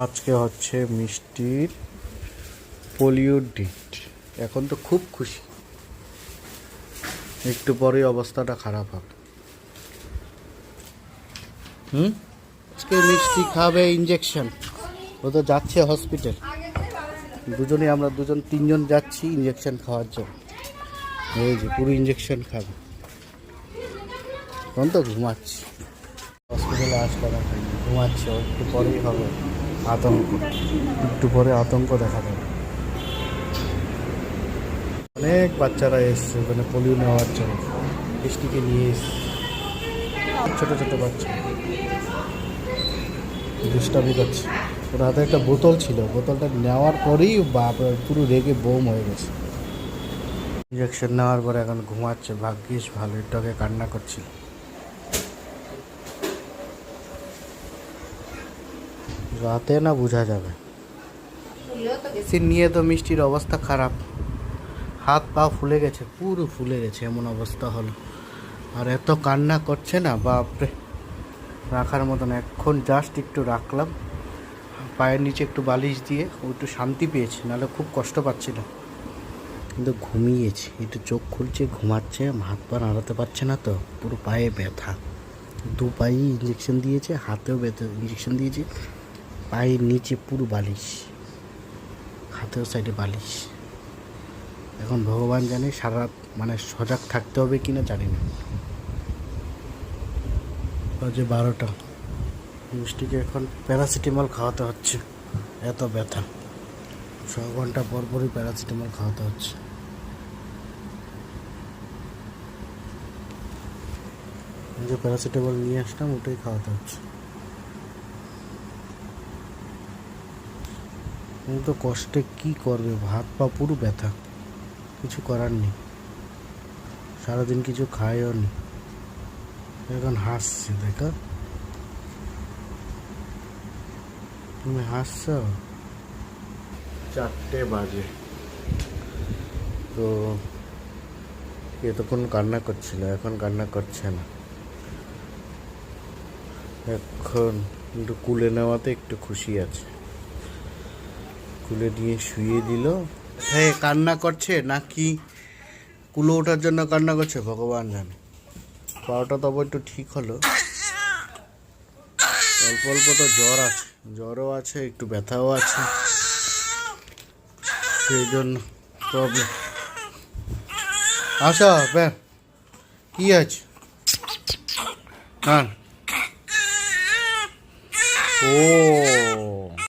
আজকে হচ্ছে মিষ্টির পোলিও ডেট। এখন তো খুব খুশি, একটু পরেই অবস্থাটা খারাপ হবে। আজকে মিষ্টি খাবে ইঞ্জেকশন। ও তো যাচ্ছে হসপিটাল। আমরা তিনজন যাচ্ছি ইঞ্জেকশন খাওয়ার জন্য। এই যে পুরো ইঞ্জেকশন খাবে। তখন তো ঘুমাচ্ছি, হসপিটালে আসলাম, ঘুমাচ্ছে। একটু পরেই হবে আতঙ্ক, একটু পরে আতঙ্ক দেখা যাবে। অনেক বাচ্চারা এসছে ওখানে পোলিও নেওয়ার জন্য, মিষ্টিকে নিয়ে এসছে। ছোট ছোট বাচ্চা দুষ্টামি করছে। ওর হাতে একটা বোতল ছিল, বোতলটা নেওয়ার পরেই পুরো রেগে বোম হয়ে গেছে। ইঞ্জেকশন নেওয়ার পরে এখন ঘুমাচ্ছে। ভাগ্যিস ভালো, একটু আগে কান্না করছিল। রাতে না বোঝা যাবে। নিয়ে তো মিষ্টির অবস্থা খারাপ, হাত পা ফুলে গেছে, পুরো ফুলে গেছে, এমন অবস্থা হলো। আর এত কান্না করছে না, বাপরে, রাখার মতন। এখন জাস্ট একটু রাখলাম পায়ের নিচে, একটু বালিশ দিয়ে ও একটু শান্তি পেয়েছে, নাহলে খুব কষ্ট পাচ্ছিল। কিন্তু ঘুমিয়েছে, একটু চোখ খুলছে, ঘুমাচ্ছে, হাত পা নাড়াতে পারছে না, তো পুরো পায়ে ব্যথা। দু পায়ে ইঞ্জেকশন দিয়েছে, হাতেও ব্যথা, ইঞ্জেকশন দিয়েছে। পায়ের নিচে পুরো বালিশ, হাতেও সাইডে বালিশ। এখন ভগবান জানে সারা রাত সজাগ থাকতে হবে কিনা জানি না। বাজে 12টা। মিষ্টিকে এখন প্যারাসিটামল খাওয়াতে হচ্ছে, এত ব্যথা। 6 ঘন্টা পর পরই প্যারাসিটামল খাওয়াতে হচ্ছে। যে প্যারাসিটামল নিয়ে আসলাম ওটাই খাওয়াতে হচ্ছে। কিন্তু কষ্টে কি করবে, হাত পা পুরো ব্যথা, কিছু করার নেই। সারাদিন কিছু খায়ও নি, এখন হাসছে। দেখো তুমি হাসছ। 4টে বাজে। তো এতক্ষণ কান্না করছিল, এখন কান্না করছে না। এখন একটু কুলে নেওয়াতে একটু খুশি আছে। কুলে নিয়ে শুয়ে দিল। হ্যাঁ, কান্না করছে নাকি কুলো ওঠার জন্য কান্না করছে ভগবান জানে। পাওয়াটা তবে একটু ঠিক হলো, অল্প অল্প তো জ্বর আছে, জ্বরও আছে, একটু ব্যথাও আছে, সেই জন্য প্রবলেম। আসো, কি আছে? হ্যাঁ, ও